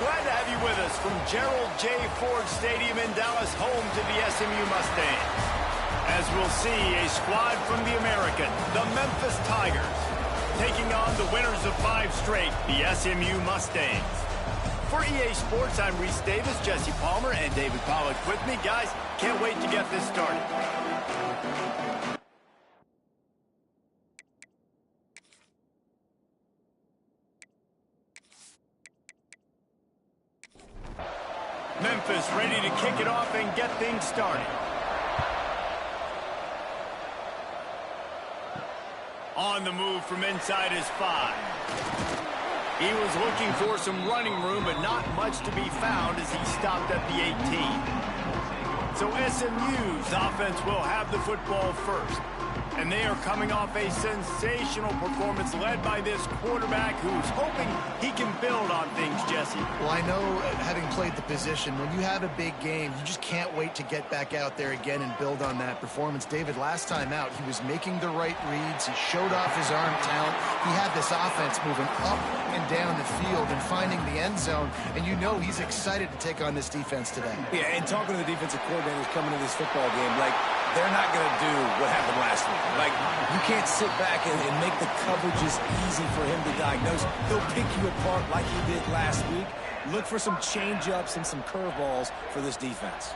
Glad to have you with us from Gerald J. Ford Stadium in Dallas, home to the SMU Mustangs. As we'll see, a squad from the American, the Memphis Tigers, taking on the winners of 5 straight, the SMU Mustangs. For EA Sports, I'm Reese Davis, Jesse Palmer, and David Pollock with me. Guys, can't wait to get this started. Memphis ready to kick it off and get things started. On the move from inside his 5. He was looking for some running room, but not much to be found as he stopped at the 18. So SMU's offense will have the football first. And they are coming off a sensational performance led by this quarterback who's hoping he can build on things, Jesse. Well, I know, having played the position, when you have a big game, you just can't wait to get back out there again and build on that performance. David, last time out, he was making the right reads. He showed off his arm talent. He had this offense moving up and down the field and finding the end zone. And you know he's excited to take on this defense today. Yeah, and talking to the defensive coordinators coming to this football game, like, they're not going to do what happened last week. Like, you can't sit back and make the coverages easy for him to diagnose. He'll pick you apart like he did last week. Look for some change-ups and some curveballs for this defense.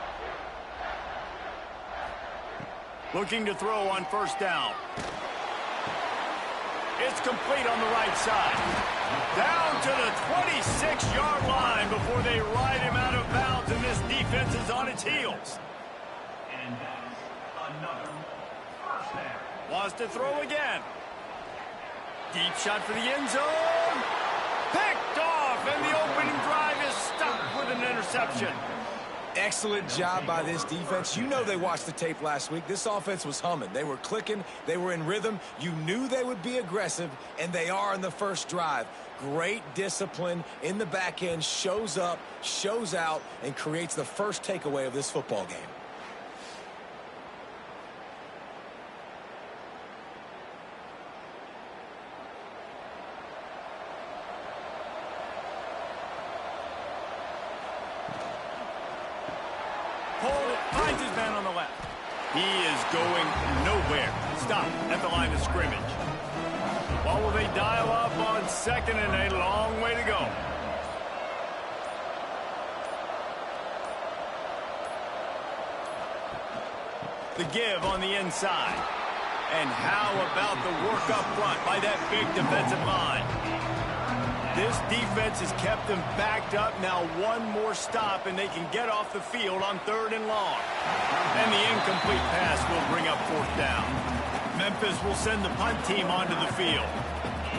Looking to throw on first down. It's complete on the right side. Down to the 26-yard line before they ride him out of bounds, and this defense is on its heels. And that's another first down. Wants to throw again. Deep shot for the end zone. Picked off, and the opening drive is stopped with an interception. Excellent job by this defense. You know they watched the tape last week. This offense was humming. They were clicking. They were in rhythm. You knew they would be aggressive, and they are in the first drive. Great discipline in the back end. Shows up, shows out, and creates the first takeaway of this football game. Finds his man on the left. He is going nowhere. Stop at the line of scrimmage. What will they dial up on second and a long way to go? The give on the inside. And how about the work up front by that big defensive line? This defense has kept them backed up. Now one more stop, and they can get off the field on 3rd and long. And the incomplete pass will bring up 4th down. Memphis will send the punt team onto the field.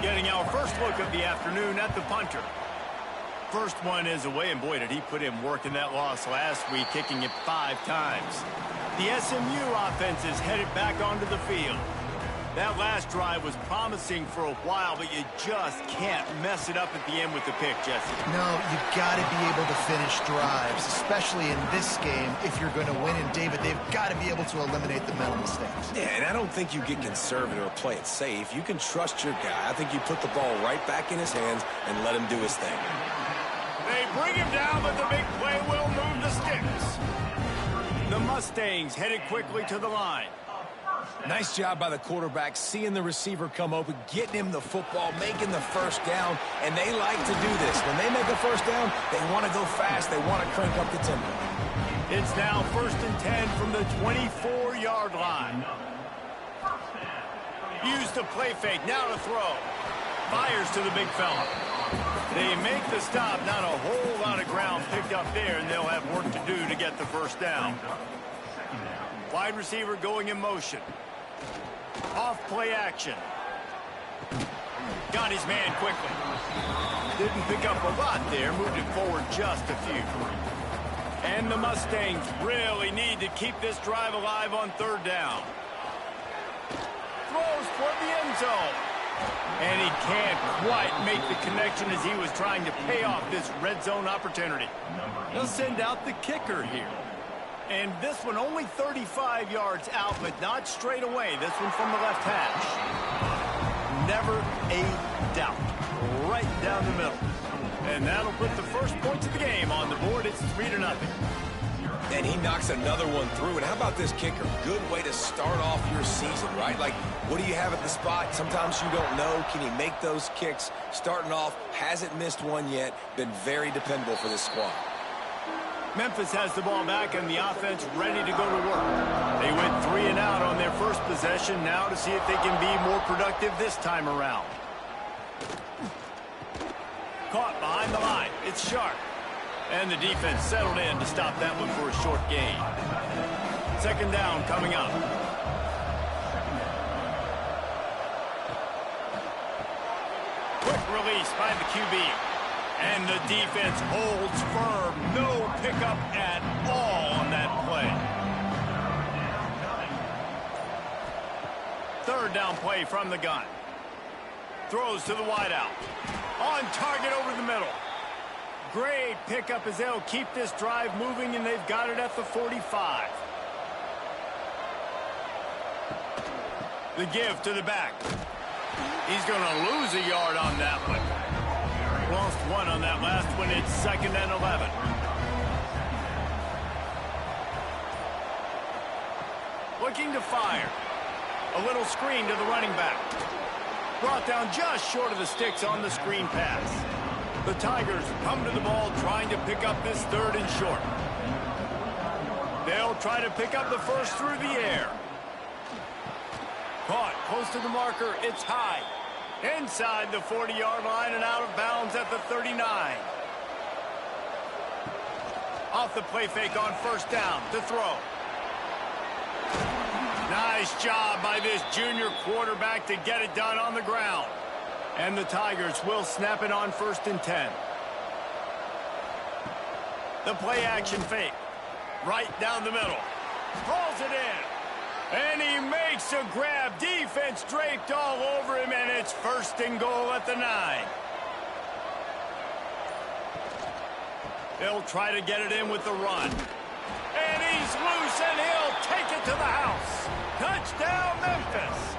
Getting our first look of the afternoon at the punter. First one is away, and boy, did he put in work in that loss last week, kicking it 5 times. The SMU offense is headed back onto the field. That last drive was promising for a while, but you just can't mess it up at the end with the pick, Jesse. No, you've got to be able to finish drives, especially in this game if you're going to win. And, David, they've got to be able to eliminate the mental mistakes. Yeah, and I don't think you get conservative or play it safe. You can trust your guy. I think you put the ball right back in his hands and let him do his thing. They bring him down, but the big play will move the sticks. The Mustangs headed quickly to the line. Nice job by the quarterback, seeing the receiver come open, getting him the football, making the first down, and they like to do this. When they make a first down, they want to go fast, they want to crank up the tempo. It's now 1st and 10 from the 24-yard line. Use the play fake, now to throw. Fires to the big fella. They make the stop, not a whole lot of ground picked up there, and they'll have work to do to get the first down. Wide receiver going in motion. Off play action. Got his man quickly. Didn't pick up a lot there. Moved it forward just a few. And the Mustangs really need to keep this drive alive on 3rd down. Throws toward the end zone. And he can't quite make the connection as he was trying to pay off this red zone opportunity. They'll send out the kicker here. And this one only 35 yards out, but not straight away. This one from the left hash. Never a doubt. Right down the middle. And that'll put the first points of the game on the board. It's 3-0. And he knocks another one through. And how about this kicker? Good way to start off your season, right? Like, what do you have at the spot? Sometimes you don't know. Can he make those kicks? Starting off, hasn't missed one yet. Been very dependable for this squad. Memphis has the ball back and the offense ready to go to work. They went 3 and out on their first possession. Now to see if they can be more productive this time around. Caught behind the line. It's sharp. And the defense settled in to stop that one for a short gain. Second down coming up. Quick release by the QB. And the defense holds firm. No pickup at all on that play. Third down play from the gun. Throws to the wideout. On target over the middle. Great pickup as they'll keep this drive moving, and they've got it at the 45. The give to the back. He's going to lose a yard on that one. Lost one on that last one. It's 2nd and 11. Looking to fire. A little screen to the running back. Brought down just short of the sticks on the screen pass. The Tigers come to the ball trying to pick up this 3rd and short. They'll try to pick up the first through the air. Caught close to the marker. It's high. Inside the 40-yard line and out of bounds at the 39. Off the play fake on first down to throw. Nice job by this junior quarterback to get it done on the ground. And the Tigers will snap it on 1st and 10. The play action fake. Right down the middle. Throws it in. And he makes a grab. Defense draped all over him, and it's 1st and goal at the 9. They'll try to get it in with the run. And he's loose, and he'll take it to the house. Touchdown, Memphis.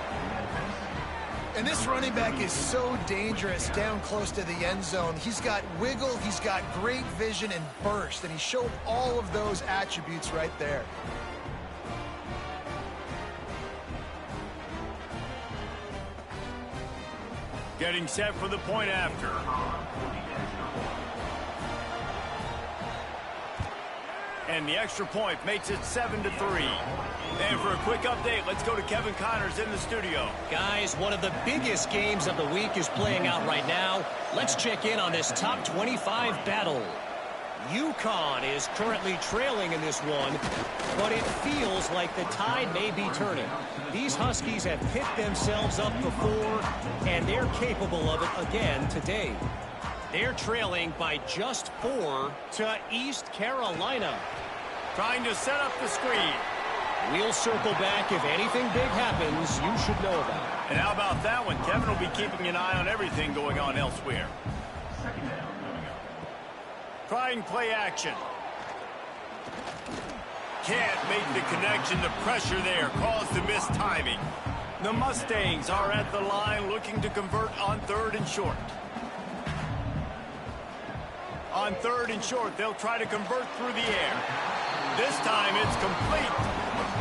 And this running back is so dangerous down close to the end zone. He's got wiggle, he's got great vision and burst, and he showed all of those attributes right there. Getting set for the point after. And the extra point makes it 7-3. And for a quick update, let's go to Kevin Connors in the studio. Guys, one of the biggest games of the week is playing out right now. Let's check in on this top 25 battle. UConn is currently trailing in this one, but it feels like the tide may be turning. These Huskies have picked themselves up before, and they're capable of it again today. They're trailing by just 4 to East Carolina. Trying to set up the screen. We'll circle back if anything big happens you should know about. And how about that one? Kevin will be keeping an eye on everything going on elsewhere. Trying play action. Can't make the connection. The pressure there caused the missed timing. The Mustangs are at the line looking to convert on 3rd and short. On 3rd and short, they'll try to convert through the air. This time it's complete.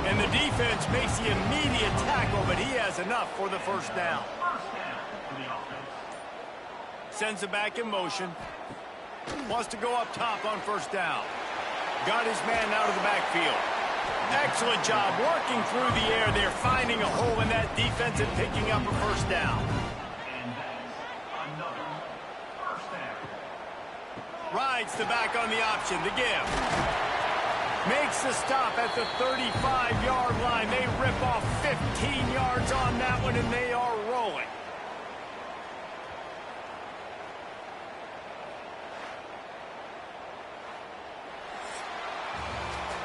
And the defense makes the immediate tackle, but he has enough for the first down. Sends it back in motion. Wants to go up top on first down. Got his man out of the backfield. Excellent job working through the air. They're finding a hole in that defense and picking up a first down. Rides the back on the option. The give. Makes the stop at the 35-yard line. They rip off 15 yards on that one, and they are rolling.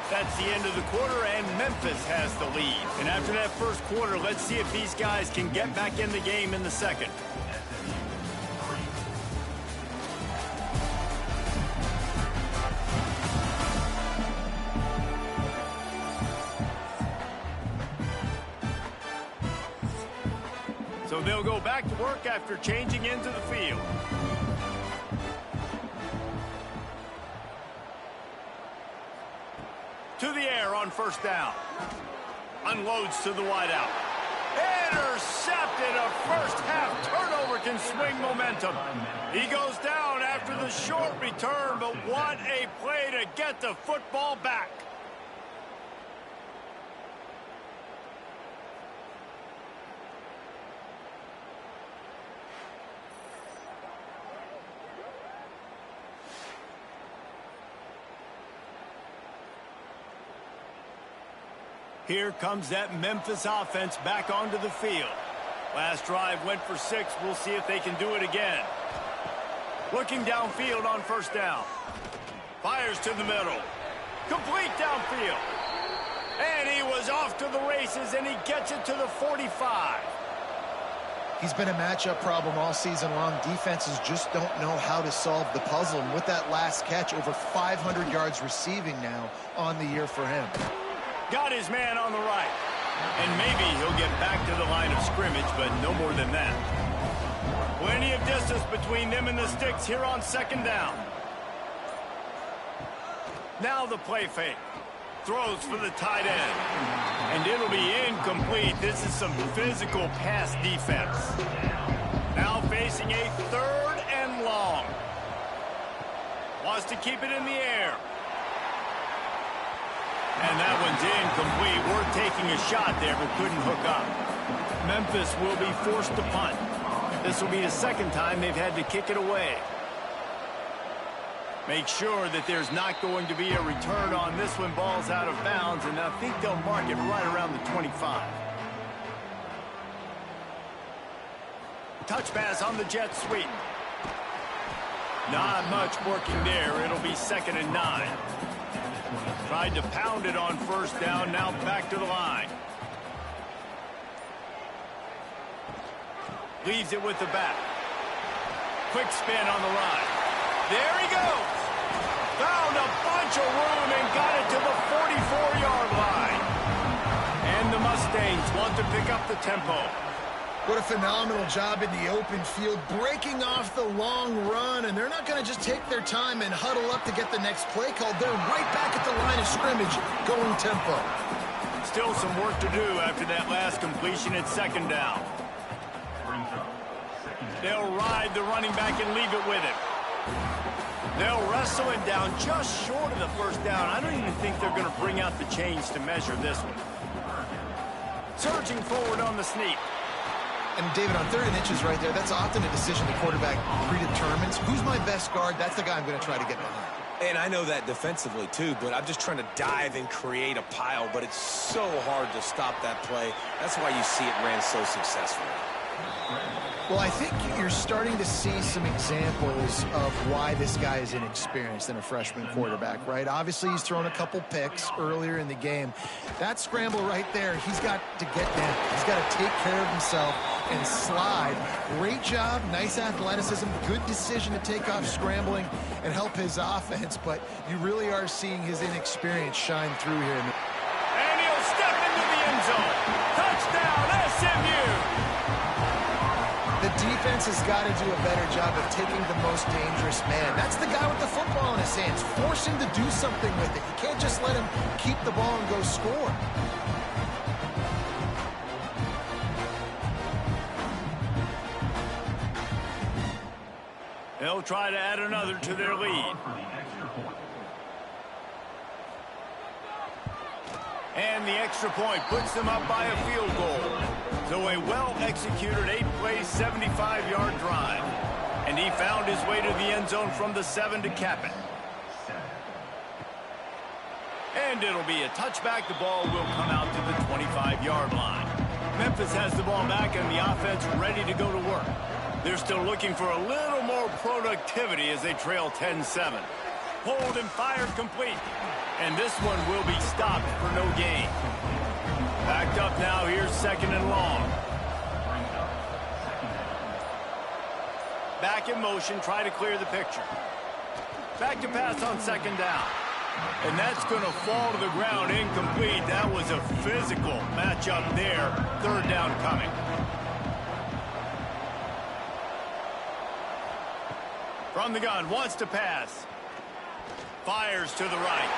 That's the end of the quarter, and Memphis has the lead. And after that first quarter, let's see if these guys can get back in the game in the second. So they'll go back to work after changing into the field. to the air on first down. Unloads to the wideout. Intercepted. A first-half turnover can swing momentum. He goes down after the short return, but what a play to get the football back. Here comes that Memphis offense back onto the field. Last drive went for 6. We'll see if they can do it again. Looking downfield on first down. Fires to the middle. Complete downfield. And he was off to the races, and he gets it to the 45. He's been a matchup problem all season long. Defenses just don't know how to solve the puzzle. And with that last catch, over 500 yards receiving now on the year for him. Got his man on the right. And maybe he'll get back to the line of scrimmage, but no more than that. Plenty of distance between them and the sticks here on second down. Now the play fake. Throws for the tight end. And it'll be incomplete. This is some physical pass defense. Now facing a 3rd and long. Wants to keep it in the air. And that one's incomplete. We're taking a shot there, but couldn't hook up. Memphis will be forced to punt. This will be the second time they've had to kick it away. Make sure that there's not going to be a return on this one. Ball's out of bounds, and I think they'll mark it right around the 25. Touch pass on the jet sweep. Not much working there. It'll be 2nd and 9. Tried to pound it on first down, now back to the line. Leaves it with the back. Quick spin on the run. There he goes. Found a bunch of room and got it to the 44-yard line. And the Mustangs want to pick up the tempo. What a phenomenal job in the open field, breaking off the long run, and they're not going to just take their time and huddle up to get the next play called. They're right back at the line of scrimmage, going tempo. Still some work to do after that last completion at 2nd down. They'll ride the running back and leave it with him. They'll wrestle it down just short of the first down. I don't even think they're going to bring out the chains to measure this one. Surging forward on the sneak. And David, on 3rd and inches right there, that's often a decision the quarterback predetermines. Who's my best guard? That's the guy I'm going to try to get behind. And I know that defensively, too, but I'm just trying to dive and create a pile, but it's so hard to stop that play. That's why you see it ran so successfully. Well, I think you're starting to see some examples of why this guy is inexperienced in a freshman quarterback, right? Obviously, he's thrown a couple picks earlier in the game. That scramble right there, he's got to get down. He's got to take care of himself and slide. Great job, nice athleticism, good decision to take off scrambling and help his offense, but you really are seeing his inexperience shine through here. And he'll step into the end zone. Touchdown, SMU! The defense has got to do a better job of taking the most dangerous man. That's the guy with the football in his hands. Force him to do something with it. You can't just let him keep the ball and go score. They'll try to add another to their lead. And the extra point puts them up by a field goal. So a well-executed 8-play, 75-yard drive. And he found his way to the end zone from the 7 to cap it. And it'll be a touchback. The ball will come out to the 25-yard line. Memphis has the ball back and the offense ready to go to work. They're still looking for a little more productivity as they trail 10-7. Hold and fired complete. And this one will be stopped for no gain. Backed up now, here's 2nd and long. Back in motion, try to clear the picture. Back to pass on 2nd down. And that's going to fall to the ground incomplete. That was a physical matchup there. 3rd down coming. From the gun, wants to pass. Fires to the right.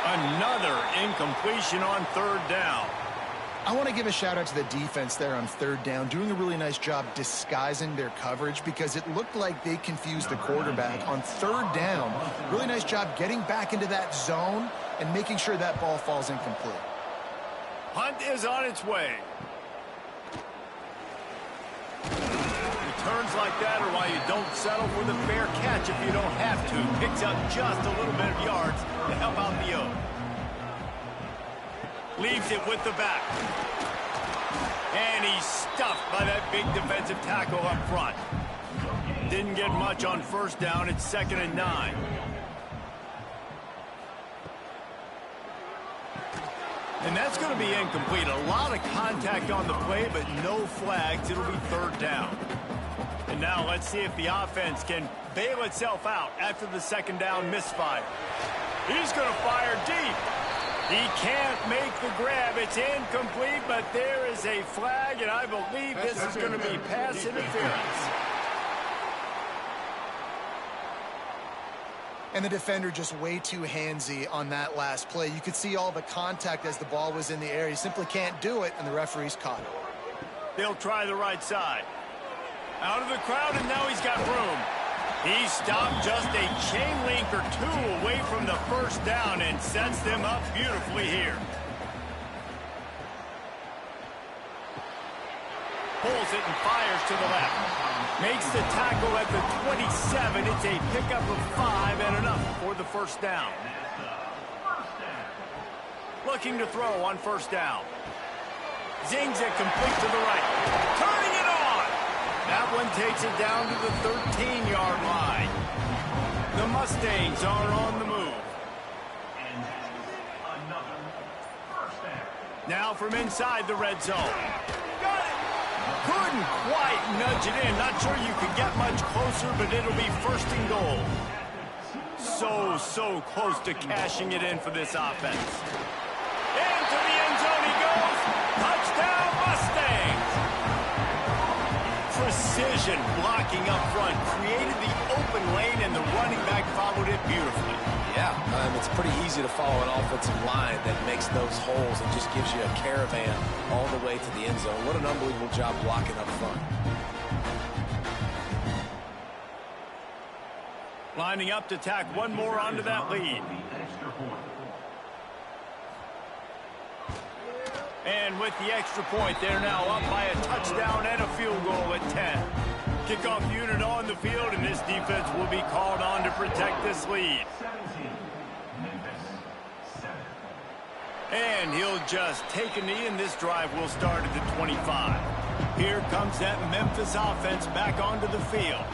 Another incompletion on third down. I want to give a shout out to the defense there on third down, doing a really nice job disguising their coverage because it looked like they confused the quarterback on third down. Really nice job getting back into that zone and making sure that ball falls incomplete. Punt is on its way. Returns like that are why you don't settle for the fair catch if you don't have to. Picks up just a little bit of yards to help out the O. Leaves it with the back. And he's stuffed by that big defensive tackle up front. Didn't get much on first down. It's 2nd and 9. And that's going to be incomplete. A lot of contact on the play, but no flags. It'll be third down. And now let's see if the offense can bail itself out after the 2nd down misfire. He's going to fire deep. He can't make the grab. It's incomplete, but there is a flag, and I believe this is going to be pass interference. And the defender just way too handsy on that last play. You could see all the contact as the ball was in the air. He simply can't do it, and the referee's caught it. They'll try the right side. Out of the crowd, and now he's got room. He stopped just a chain link or two away from the first down and sets them up beautifully here. Pulls it and fires to the left. Makes the tackle at the 27. It's a pickup of 5 and enough for the first down. Looking to throw on first down. Zings it complete to the right. Turning it on. That one takes it down to the 13-yard line. The Mustangs are on the move. Now from inside the red zone. Got it. Couldn't quite nudge it in. Not sure you could get much closer, but it'll be 1st and goal. So close to cashing it in for this offense. Into the end zone he goes. Touchdown Mustangs. Precision blocking up front created the open lane, and the running back followed it beautifully. Yeah, it's pretty easy to follow an offensive line that makes those holes and just gives you a caravan all the way to the end zone. What an unbelievable job blocking up front. Lining up to tack one more onto that lead. And with the extra point, they're now up by a touchdown and a field goal at 10. Kickoff unit on the field, and this defense will be called on to protect this lead. And he'll just take a knee, and this drive will start at the 25. Here comes that Memphis offense back onto the field.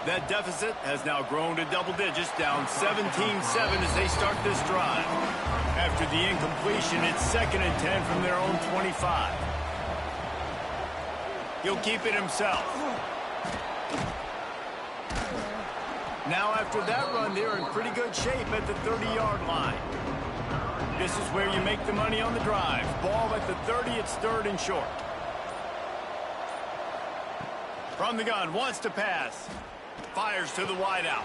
That deficit has now grown to double digits, down 17-7 as they start this drive. After the incompletion, it's 2nd and 10 from their own 25. He'll keep it himself. Now after that run, they're in pretty good shape at the 30-yard line. This is where you make the money on the drive. Ball at the 30, it's 3rd and short. From the gun, wants to pass. Fires to the wideout.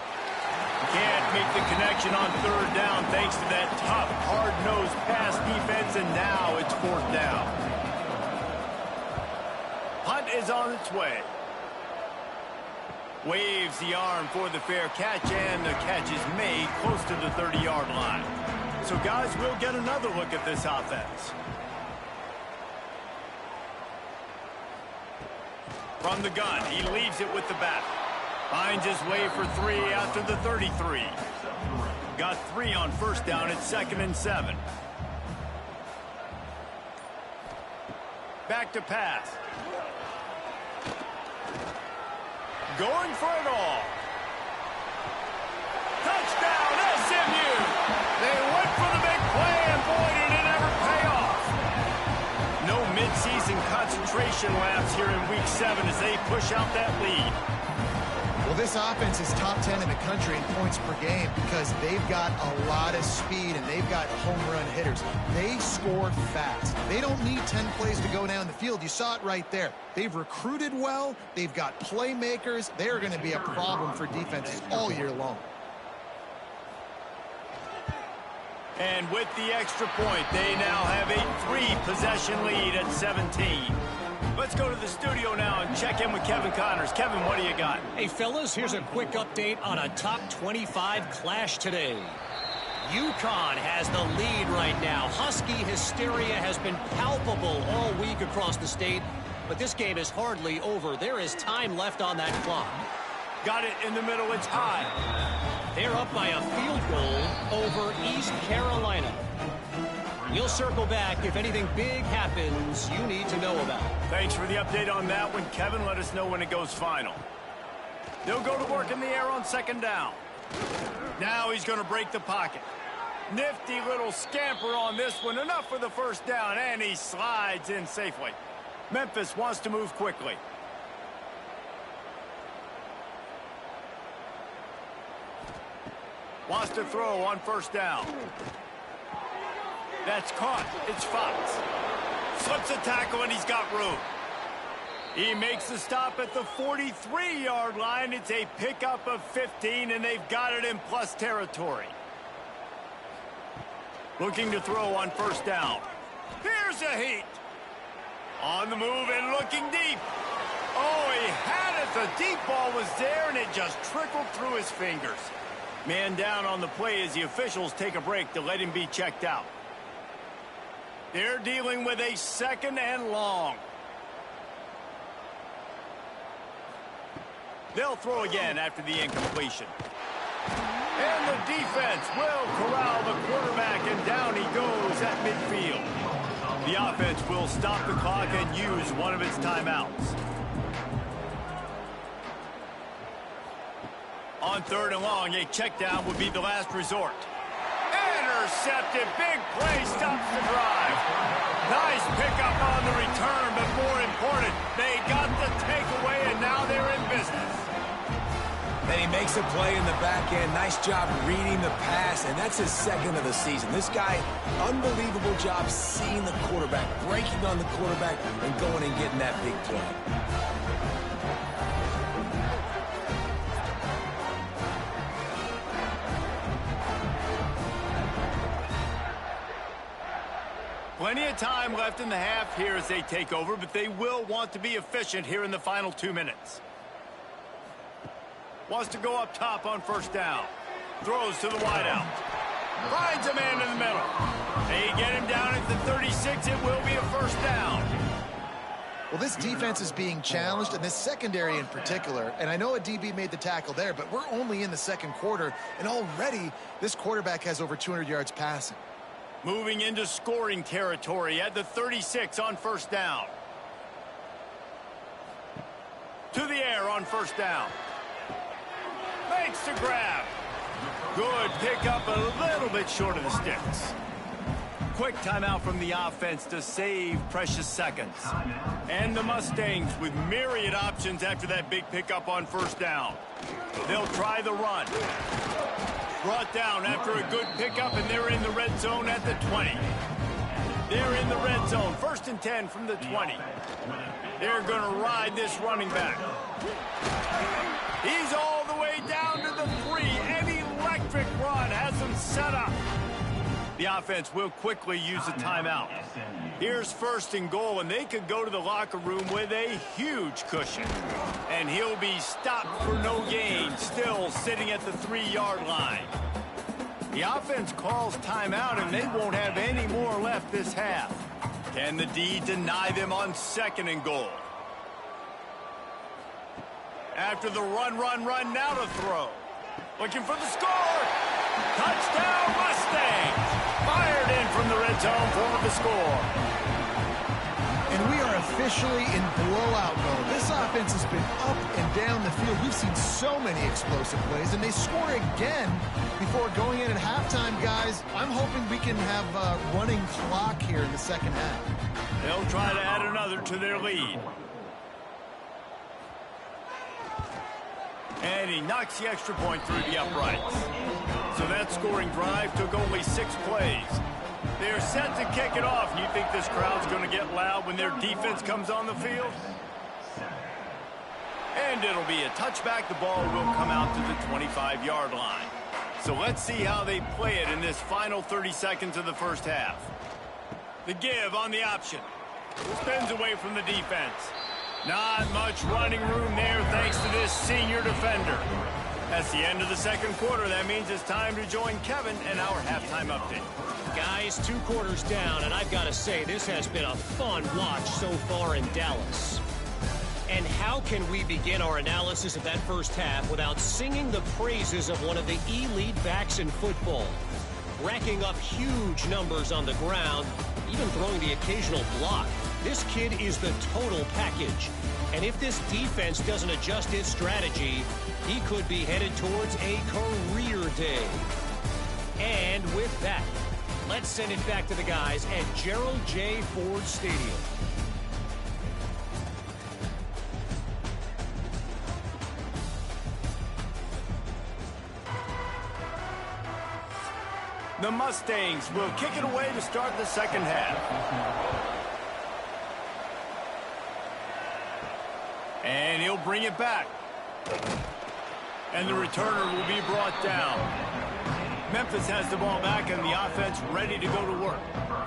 Can't make the connection on 3rd down thanks to that tough, hard-nosed pass defense, and now it's 4th down. Punt is on its way. Waves the arm for the fair catch, and the catch is made close to the 30-yard line. So, guys, we'll get another look at this offense. From the gun, he leaves it with the back. Finds his way for 3 after the 33. Got 3 on first down at 2nd and 7. Back to pass. Going for it all. Touchdown, SMU! They went for the big play, and boy, did it ever pay off. No midseason concentration laps here in Week 7 as they push out that lead. Well, this offense is top 10 in the country in points per game because they've got a lot of speed and they've got home run hitters. They score fast. They don't need 10 plays to go down the field. You saw it right there. They've recruited well. They've got playmakers. They're going to be a problem for defenses all year long. And with the extra point, they now have a 3-possession lead at 17. Let's go to the studio now and check in with Kevin Connors. Kevin, what do you got? Hey, fellas, here's a quick update on a top 25 clash today. UConn has the lead right now. Husky hysteria has been palpable all week across the state, but this game is hardly over. There is time left on that clock. Got it in the middle. It's high. They're up by a field goal over East Carolina. We'll circle back if anything big happens you need to know about. Thanks for the update on that one, Kevin. Let us know when it goes final. They'll go to work in the air on second down. Now he's going to break the pocket. Nifty little scamper on this one. Enough for the first down, and he slides in safely. Memphis wants to move quickly. Wants to throw on first down. That's caught. It's Fox. Slips a tackle, and he's got room. He makes the stop at the 43-yard line. It's a pickup of 15, and they've got it in plus territory. Looking to throw on first down. Here's a heat. On the move and looking deep. Oh, he had it. The deep ball was there, and it just trickled through his fingers. Man down on the play as the officials take a break to let him be checked out. They're dealing with a second and long. They'll throw again after the incompletion. And the defense will corral the quarterback, and down he goes at midfield. The offense will stop the clock and use one of its timeouts. On third and long, a check down would be the last resort. Intercepted. Big play stops the drive. Nice pickup on the return, but more important, they got the takeaway, and now they're in business. Then he makes a play in the back end. Nice job reading the pass, and that's his second of the season. This guy, unbelievable job seeing the quarterback, breaking on the quarterback, and going and getting that big play. Plenty of time left in the half here as they take over, but they will want to be efficient here in the final 2 minutes. Wants to go up top on first down. Throws to the wideout. Finds a man in the middle. They get him down at the 36. It will be a first down. Well, this defense is being challenged, and this secondary in particular. And I know a DB made the tackle there, but we're only in the second quarter, and already this quarterback has over 200 yards passing. Moving into scoring territory at the 36 on first down. To the air on first down. Makes the grab. Good pickup, a little bit short of the sticks. Quick timeout from the offense to save precious seconds. And the Mustangs with myriad options after that big pickup on first down. They'll try the run. Brought down after a good pickup, and they're in the red zone at the 20. They're in the red zone. First and 10 from the 20. They're going to ride this running back. He's all the way down to the 3. An electric run has him set up. The offense will quickly use a timeout. Here's first and goal, and they could go to the locker room with a huge cushion. And he'll be stopped for no gain, still sitting at the 3-yard line. The offense calls timeout, and they won't have any more left this half. Can the D deny them on second and goal? After the run, now to throw. Looking for the score. Touchdown, Mustangs. Fired in from the red zone for the score. And we are officially in blowout mode. This offense has been up and down the field. We've seen so many explosive plays, and they score again before going in at halftime, guys. I'm hoping we can have a running clock here in the second half. They'll try to add another to their lead. And he knocks the extra point through the uprights. So that scoring drive took only 6 plays. They're set to kick it off. You think this crowd's going to get loud when their defense comes on the field? And it'll be a touchback. The ball will come out to the 25-yard line. So let's see how they play it in this final 30 seconds of the first half. The give on the option. Spins away from the defense. Not much running room there thanks to this senior defender. That's the end of the second quarter. That means it's time to join Kevin and our halftime update. Guys, 2 quarters down, and I've got to say, this has been a fun watch so far in Dallas. And how can we begin our analysis of that first half without singing the praises of one of the elite backs in football? Racking up huge numbers on the ground, even throwing the occasional block. This kid is the total package. And if this defense doesn't adjust its strategy, he could be headed towards a career day. And with that, let's send it back to the guys at Gerald J. Ford Stadium. The Mustangs will kick it away to start the second half. And he'll bring it back. And the returner will be brought down. Memphis has the ball back and the offense ready to go to work.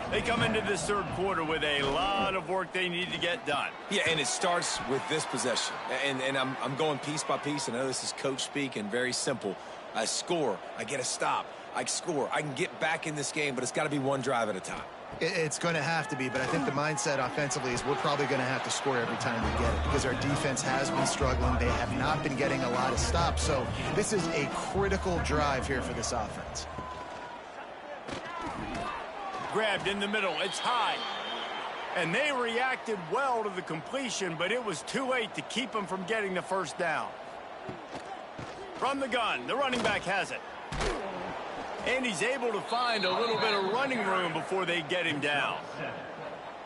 They come into this third quarter with a lot of work they need to get done. Yeah, and it starts with this possession. And I'm going piece by piece. I know this is coach speak and very simple. I score. I get a stop. I score. I can get back in this game, but it's got to be one drive at a time. It's going to have to be, but I think the mindset offensively is we're probably going to have to score every time we get it because our defense has been struggling. They have not been getting a lot of stops, so this is a critical drive here for this offense. Grabbed in the middle. It's high. And they reacted well to the completion, but it was too late to keep them from getting the first down. From the gun, the running back has it. And he's able to find a little bit of running room before they get him down.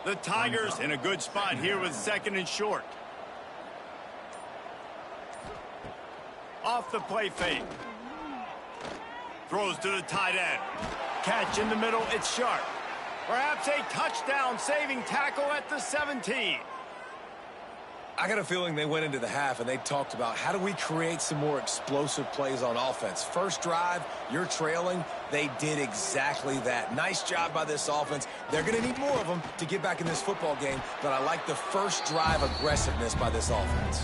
The Tigers in a good spot here with second and short. Off the play fake. Throws to the tight end. Catch in the middle, it's sharp. Perhaps a touchdown-saving tackle at the 17. I got a feeling they went into the half and they talked about how do we create some more explosive plays on offense. First drive, you're trailing. They did exactly that. Nice job by this offense. They're going to need more of them to get back in this football game, but I like the first drive aggressiveness by this offense.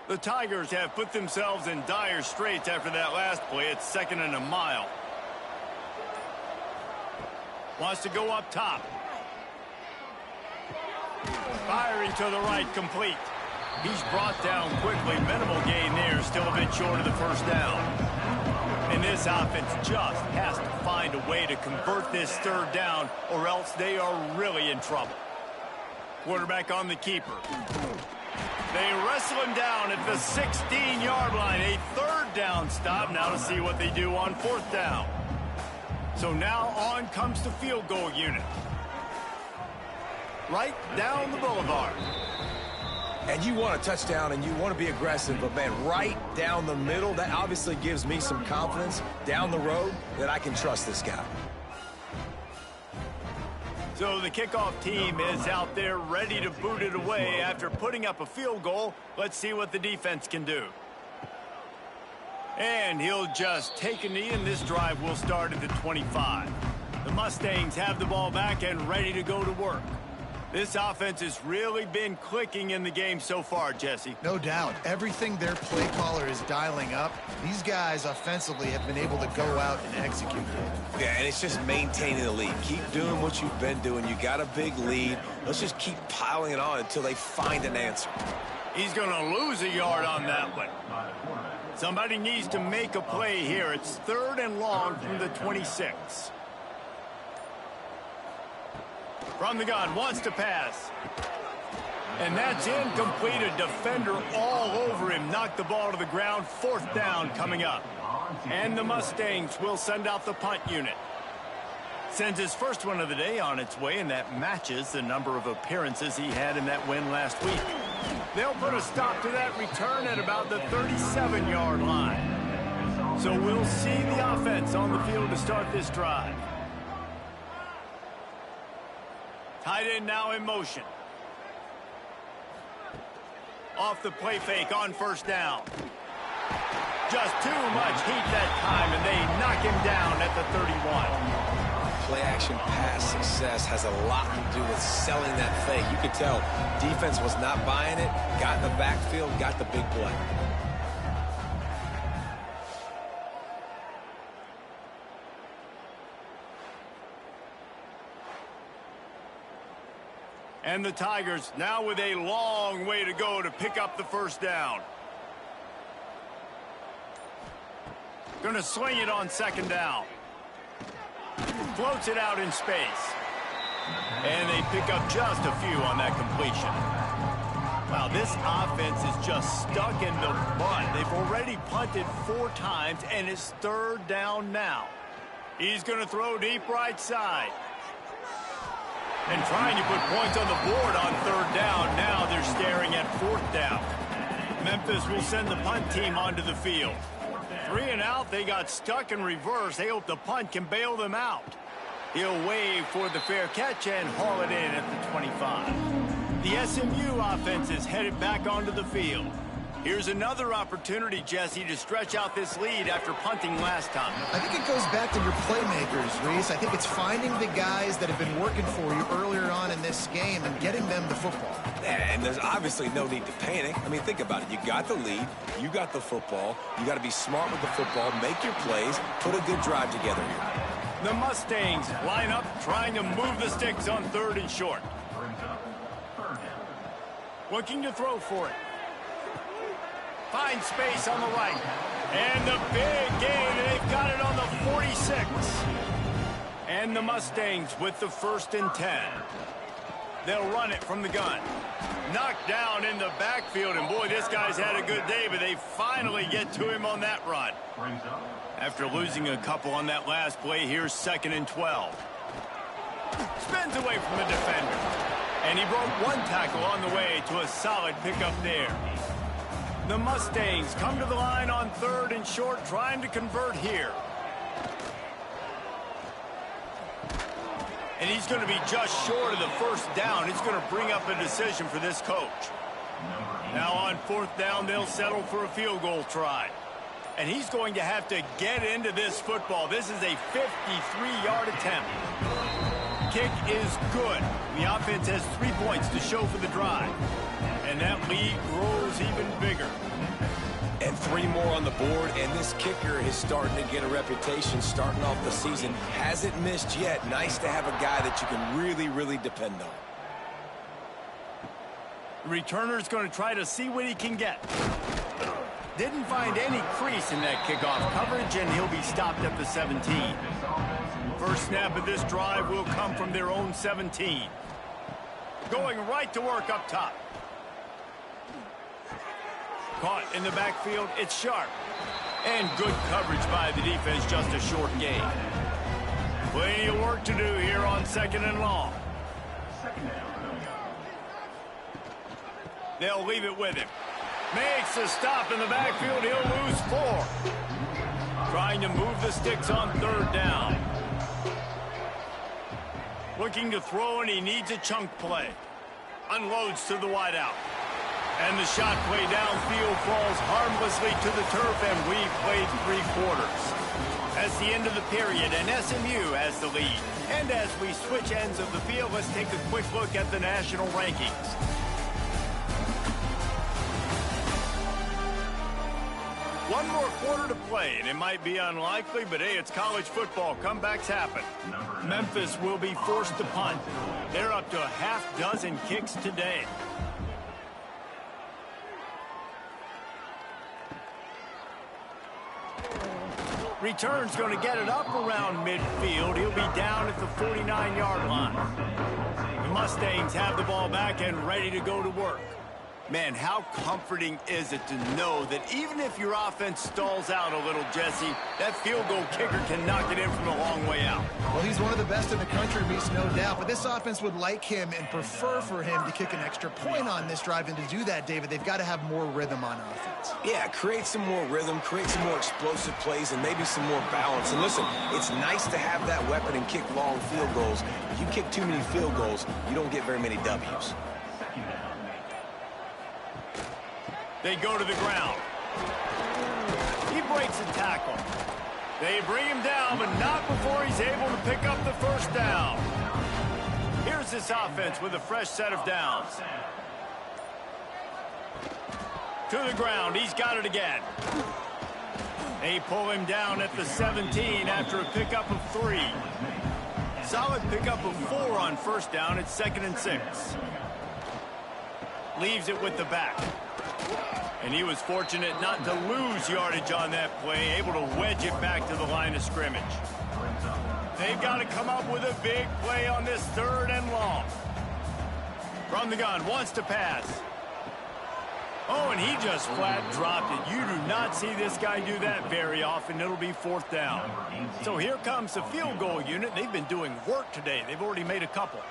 The Tigers have put themselves in dire straits after that last play. It's second and a mile. Wants to go up top. Firing to the right, complete. He's brought down quickly. Minimal gain there, still a bit short of the first down. And this offense just has to find a way to convert this third down, or else they are really in trouble. Quarterback on the keeper. They wrestle him down at the 16-yard line. A third down stop. Now to see what they do on fourth down. So now on comes the field goal unit. Right down the boulevard. And you want a touchdown and you want to be aggressive, but man, right down the middle, that obviously gives me some confidence down the road that I can trust this guy. So the kickoff team is out there ready to boot it away after putting up a field goal. Let's see what the defense can do. And he'll just take a knee, and this drive will start at the 25. The Mustangs have the ball back and ready to go to work. This offense has really been clicking in the game so far, Jesse. No doubt. Everything their play caller is dialing up, these guys offensively have been able to go out and execute. Yeah, and it's just maintaining the lead. Keep doing what you've been doing. You got a big lead. Let's just keep piling it on until they find an answer. He's going to lose a yard on that one. Somebody needs to make a play here. It's third and long from the 26. From the gun, wants to pass. And that's incomplete. A defender all over him. Knocked the ball to the ground. Fourth down coming up. And the Mustangs will send out the punt unit. Sends his first one of the day on its way, and that matches the number of appearances he had in that win last week. They'll put a stop to that return at about the 37-yard line. So we'll see the offense on the field to start this drive. Tight end now in motion. Off the play fake on first down. Just too much heat that time, and they knock him down at the 31. Play-action pass success has a lot to do with selling that fake. You could tell defense was not buying it, got in the backfield, got the big play. And the Tigers now with a long way to go to pick up the first down. Gonna swing it on second down. Floats it out in space. And they pick up just a few on that completion. Wow, this offense is just stuck in the mud. They've already punted 4 times, and it's third down now. He's going to throw deep right side. And trying to put points on the board on third down. Now they're staring at fourth down. Memphis will send the punt team onto the field. 3 and out, they got stuck in reverse. They hope the punt can bail them out. He'll wave for the fair catch and haul it in at the 25. The SMU offense is headed back onto the field. Here's another opportunity, Jesse, to stretch out this lead after punting last time. I think it goes back to your playmakers, Reese. I think it's finding the guys that have been working for you earlier on in this game and getting them the football. And there's obviously no need to panic. I mean, think about it. You got the lead. You got the football. You got to be smart with the football, make your plays, put a good drive together here. The Mustangs line up, trying to move the sticks on third and short. Looking to throw for it. Finds space on the right. And the big gain, and they've got it on the 46. And the Mustangs with the 1st and 10. They'll run it from the gun. Knocked down in the backfield, and boy, this guy's had a good day, but they finally get to him on that run. After losing a couple on that last play, here's 2nd and 12. Spins away from the defender. And he broke 1 tackle on the way to a solid pickup there. The Mustangs come to the line on 3rd and short, trying to convert here. And he's going to be just short of the 1st down. It's going to bring up a decision for this coach. Now on 4th down, they'll settle for a field goal try. And he's going to have to get into this football. This is a 53-yard attempt. Kick is good. The offense has 3 points to show for the drive. And that lead grows even bigger. And 3 more on the board, and this kicker is starting to get a reputation starting off the season. Hasn't missed yet. Nice to have a guy that you can really, really depend on. The returner's going to try to see what he can get. Didn't find any crease in that kickoff coverage, and he'll be stopped at the 17. First snap of this drive will come from their own 17. Going right to work up top. Caught in the backfield, it's sharp. And good coverage by the defense, just a short gain. Plenty of work to do here on 2nd and long. They'll leave it with him. Makes a stop in the backfield, he'll lose 4. Trying to move the sticks on 3rd down. Looking to throw, and he needs a chunk play. Unloads to the wideout. And the shot play downfield falls harmlessly to the turf, and we've played 3 quarters. That's the end of the period, and SMU has the lead. And as we switch ends of the field, let's take a quick look at the national rankings. One more quarter to play, and it might be unlikely, but hey, it's college football. Comebacks happen. Memphis will be forced to punt. They're up to a half-dozen kicks today. Return's going to get it up around midfield. He'll be down at the 49-yard line. The Mustangs have the ball back and ready to go to work. Man, how comforting is it to know that even if your offense stalls out a little, Jesse, that field goal kicker can knock it in from a long way out. Well, he's one of the best in the country, Reese, no doubt. But this offense would like him and prefer for him to kick an extra point on this drive. And to do that, David, they've got to have more rhythm on offense. Yeah, create some more rhythm, create some more explosive plays, and maybe some more balance. And listen, it's nice to have that weapon and kick long field goals. If you kick too many field goals, you don't get very many W's. They go to the ground. He breaks a tackle. They bring him down, but not before he's able to pick up the first down. Here's this offense with a fresh set of downs. To the ground. He's got it again. They pull him down at the 17 after a pickup of 3. Solid pickup of 4 on first down. It's 2nd and 6. Leaves it with the back. And he was fortunate not to lose yardage on that play, able to wedge it back to the line of scrimmage. They've got to come up with a big play on this 3rd and long. From the gun, wants to pass. Oh, and he just flat dropped it. You do not see this guy do that very often. It'll be 4th down. So here comes the field goal unit. They've been doing work today. They've already made a couple.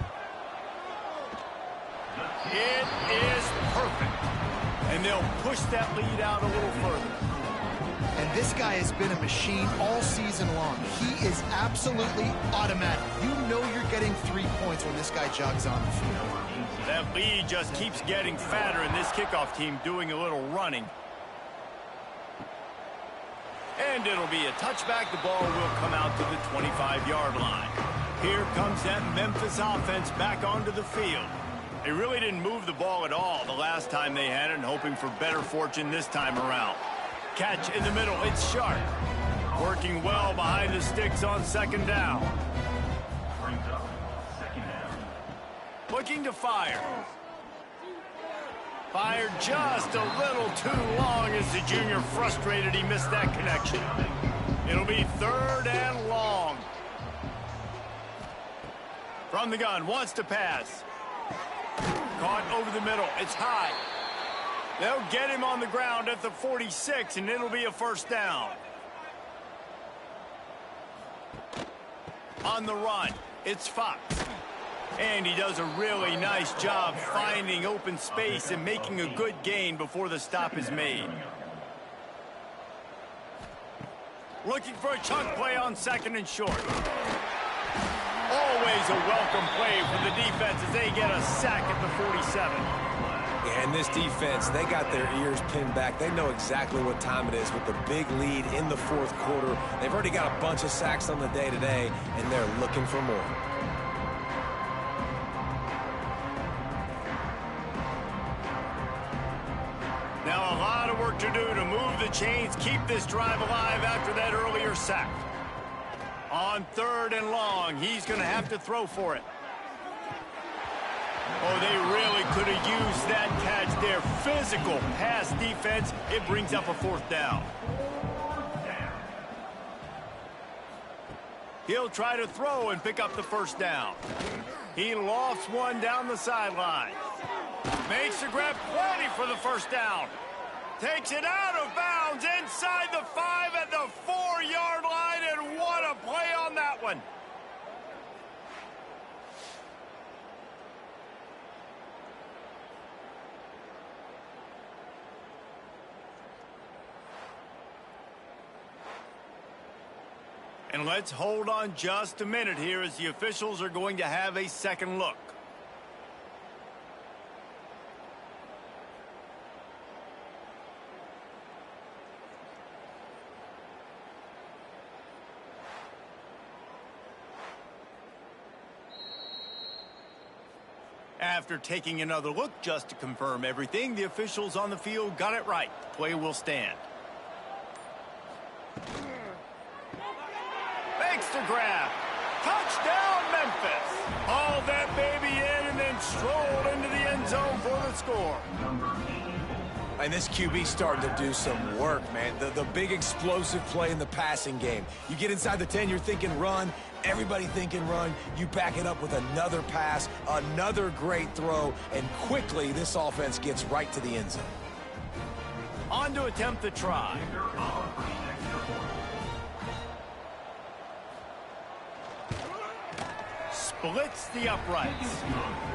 It is perfect. And they'll push that lead out a little further. And this guy has been a machine all season long. He is absolutely automatic. You know you're getting 3 points when this guy jogs on the field. That lead just keeps getting fatter, and this kickoff team doing a little running. And it'll be a touchback. The ball will come out to the 25-yard line. Here comes that Memphis offense back onto the field. They really didn't move the ball at all the last time they had it, and hoping for better fortune this time around. Catch in the middle. It's Sharp. Working well behind the sticks on 2nd down. Looking to fire. Fired just a little too long as the junior frustrated he missed that connection. It'll be 3rd and long. From the gun, wants to pass. Caught over the middle. It's high. They'll get him on the ground at the 46, and it'll be a 1st down. On the run, it's Fox. And he does a really nice job finding open space and making a good gain before the stop is made. Looking for a chunk play on 2nd and short. Always a welcome play for the defense as they get a sack at the 47. And this defense, they got their ears pinned back. They know exactly what time it is with the big lead in the 4th quarter. They've already got a bunch of sacks on the day today, and they're looking for more. Now a lot of work to do to move the chains, keep this drive alive after that earlier sack. On 3rd and long, he's going to have to throw for it. Oh, they really could have used that catch there. Physical pass defense. It brings up a 4th down. He'll try to throw and pick up the 1st down. He lofts one down the sideline. Makes the grab, plenty for the 1st down. Takes it out of bounds inside the 5 at the 4-yard line, and what a play on that one. And let's hold on just a minute here as the officials are going to have a second look. After taking another look just to confirm everything, the officials on the field got it right. The play will stand. Makes the grab. Touchdown, Memphis. Hauled that baby in and then strolled into the end zone for the score. And this QB's starting to do some work, man. The big explosive play in the passing game. You get inside the 10, you're thinking run. Everybody thinking run. You back it up with another pass, another great throw, and quickly this offense gets right to the end zone. On to attempt the try. Splits the uprights.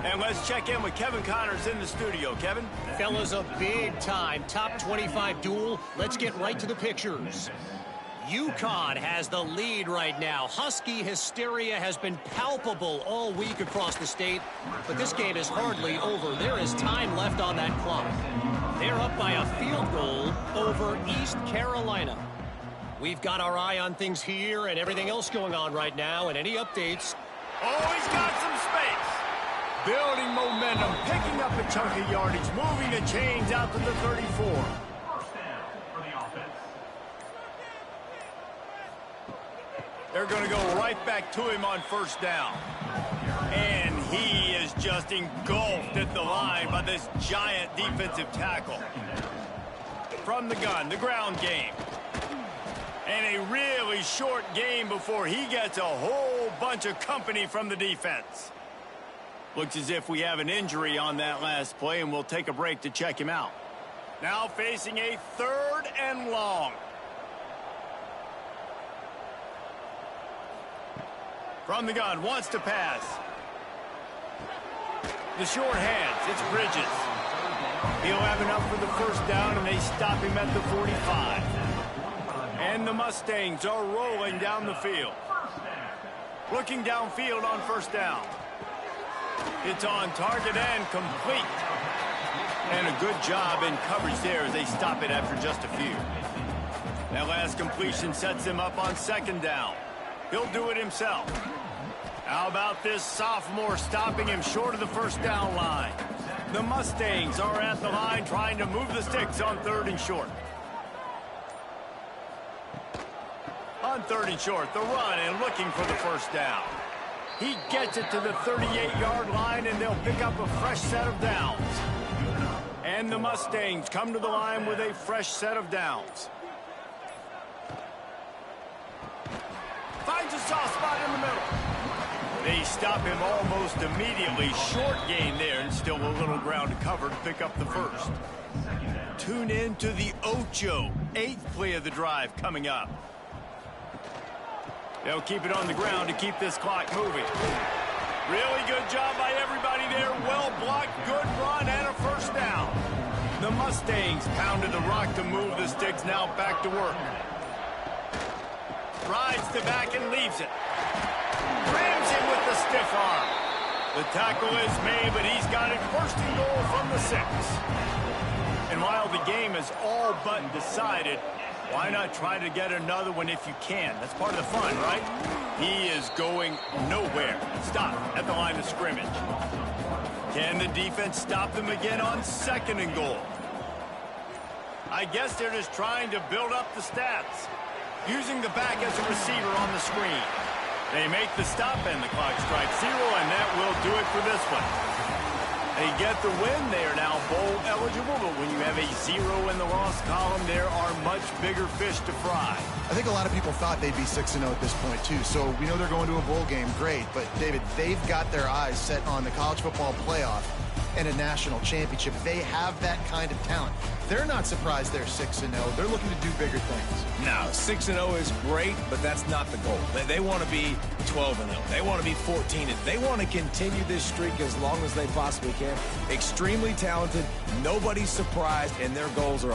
And let's check in with Kevin Connors in the studio. Kevin? Fellas, a big-time top 25 duel. Let's get right to the pictures. UConn has the lead right now. Husky hysteria has been palpable all week across the state, but this game is hardly over. There is time left on that clock. They're up by a field goal over East Carolina. We've got our eye on things here and everything else going on right now, and any updates. Oh, he's got some space. Building momentum, picking up a chunk of yardage, moving the chains out to the 34. They're going to go right back to him on first down. And he is just engulfed at the line by this giant defensive tackle. From the gun, the ground game. And a really short game before he gets a whole bunch of company from the defense. Looks as if we have an injury on that last play, and we'll take a break to check him out. Now facing a 3rd and long. From the gun, wants to pass. The short hands, it's Bridges. He'll have enough for the first down, and they stop him at the 45. And the Mustangs are rolling down the field. Looking downfield on first down. It's on target and complete. And a good job in coverage there as they stop it after just a few. That last completion sets him up on 2nd down. He'll do it himself. How about this sophomore stopping him short of the first down line? The Mustangs are at the line trying to move the sticks on 3rd and short. On 3rd and short, the run and looking for the first down. He gets it to the 38-yard line, and they'll pick up a fresh set of downs. And the Mustangs come to the line with a fresh set of downs. Finds a soft spot in the middle. They stop him almost immediately. Short gain there, and still a little ground to cover to pick up the first. Tune in to the Ocho. 8th play of the drive coming up. They'll keep it on the ground to keep this clock moving. Really good job by everybody there. Well blocked, good run, and a first down. The Mustangs pounded the rock to move the sticks. Now back to work. Rides the back and leaves it. Rams him with the stiff arm. The tackle is made, but he's got it 1st and goal from the 6. And while the game is all but decided, why not try to get another one if you can? That's part of the fun, right? He is going nowhere. Stop at the line of scrimmage. Can the defense stop them again on 2nd and goal? I guess they're just trying to build up the stats. Using the back as a receiver on the screen. They make the stop and the clock strikes 0, and that will do it for this one. They get the win. They are now bowl eligible, but when you have a 0 in the loss column, there are much bigger fish to fry. I think a lot of people thought they'd be 6-0 at this point, too. So we know they're going to a bowl game. Great. But, David, they've got their eyes set on the college football playoff and a national championship. They have that kind of talent. They're not surprised they're 6-0. They're looking to do bigger things. No, 6-0 is great, but that's not the goal. They want to be 12-0. They want to be 14-0. They want to continue this streak as long as they possibly can. Extremely talented. Nobody's surprised, and their goals are